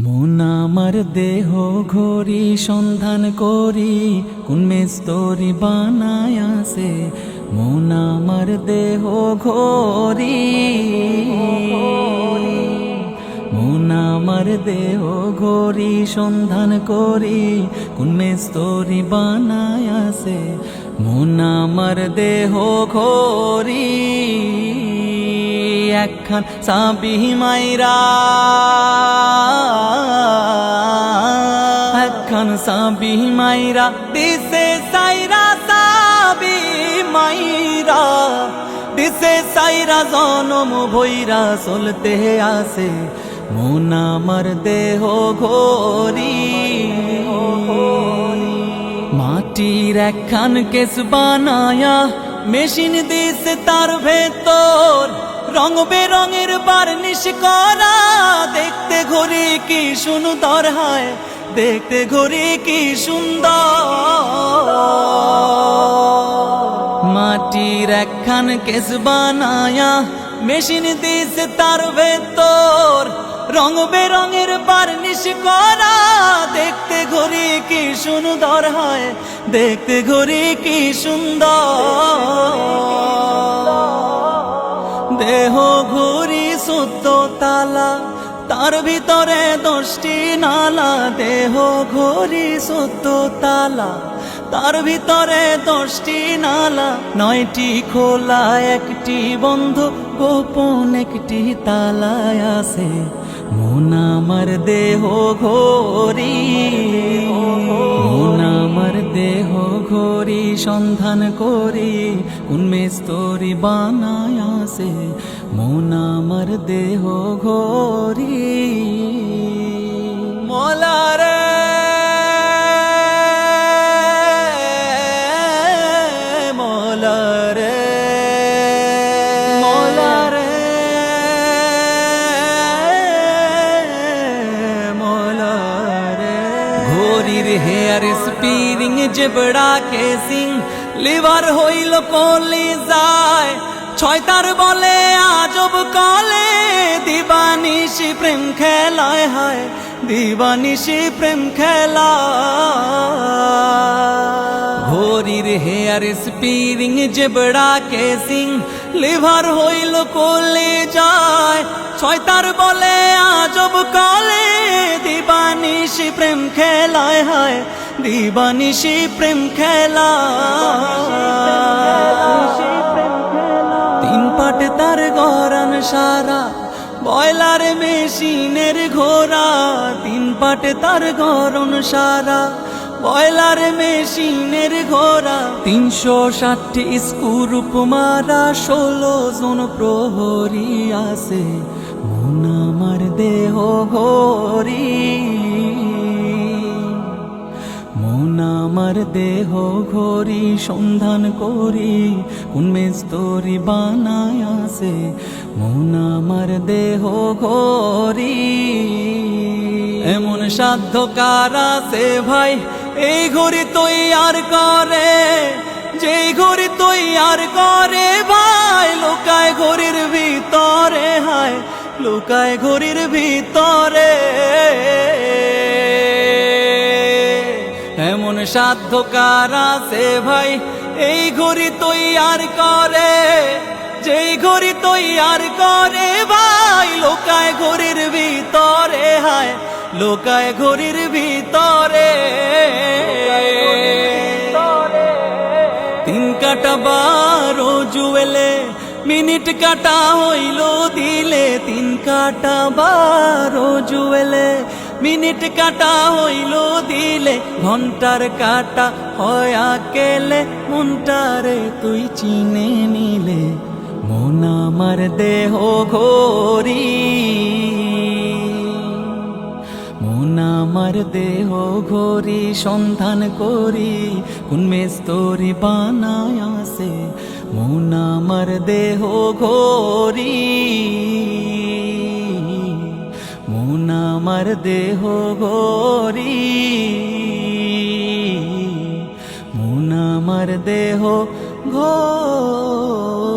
মন আমার দেহ ঘড়ি সন্ধান করি কোন মেস্তরি বানায় আছে। মন আমার দেহ ঘড়ি, মন আমার দেহ ঘড়ি সন্ধান করি কোন মেস্তরি বানায় আছে। মন আমার দেহ ঘড়ি একখান সাবি মাইরা, একখান সাবি মাইরা দিছে সাইরা, সাবি মাইরা দিছে সাইরা জনম ভৈরা চলতে আছে। মন আমার দেহ ঘড়ি মাটির একখান কেস বানায়া মেশিন দিছে তার ভেতর রং বেরঙের বার্নিশ করা। দেখতে ঘড়ি কি সুন্দর হয়, দেখতে ঘড়ি কি সুন্দর। মাটির একখান কেস বানায়া মেশিন দিছে তার ভেতর রং বেরঙের বার্নিশ করা। দেখতে ঘড়ি কি সুন্দর হয়, দেখতে ঘড়ি কি সুন্দর। দেহ ঘড়ি 14 তালা, তার ভিতরে 10টি নালা। দেহ ঘড়ি 14 তালা, তার ভিতরে 10টি নালা। 9টি খোলা, 1টি বন্ধ, গোপন 1টি তালায় আছে। মন আমার দেহ ঘড়ি, মন আমার দেহ ঘড়ি সন্ধান করি কোন মেস্তরি বানায় আছে। মন আমার দেহ ঘড়ি মলারে হেয়ার স্পিরিং জেবড়া কেসিং লিভার হইল কলিজায়। 6 তার বলে আজব কলে দিবানিশি প্রেম খেলায় হয়, দিবানিশি প্রেম খেলা। ঘড়ির হেয়ার স্পিরিং জেবড়া কেসিং লিভার হইল কলিজায়। 6 তার বলে আজব কলে দিবানিশি প্রেম খেলায় হয়, দিবানিশি প্রেম খেলা। 3 পাটে তার গরান সারা বয়লার মেশিনের ঘোড়া। 3 পাটে তার গরন সারা বয়লার মেশিনের ঘোড়া। 360টি স্ক্রুপ মারা 16 জন প্রহরী আছে। মন আমার দেহ ঘড়ি, মন আমার দেহ ঘড়ি সন্ধান করি কোন মেস্তরি বানায় আছে। মন আমার দেহ ঘড়ি এমন সাধ্য কার আছে ভাই এই ঘড়ি তৈয়ার করে, যে ঘড়ি তৈয়ার করে ভাই লোকায় ঘড়ির ভিতরে হায়, লোকায় ঘড়ির ভিতরে। এমন সাধ্য কার আছে ভাই এই ঘড়ি তৈয়ার করে, যেই ঘড়ি তৈয়ার করে ভাই লোকায় ঘড়ির ভিতরে হায়, লোকায় ঘড়ির ভিতরে। 3 কাটা 12 জুয়েলে মিনিট কাটা হইল দিলে। 3 কাটা 12 জুয়েলে মিনিট কাটা হইল দিলে। ঘন্টার কাটা হয় আকেলে মনটারে তুই চিনে নিলে। মন আমার দেহ ঘড়ি, মন আমার দেহ ঘড়ি সন্ধান করি কোন মেস্তরি বানায় আছে। মন আমার দেহ ঘড়ি, মন আমার দেহ ঘড়ি, মন আমার দেহ ঘড়ি।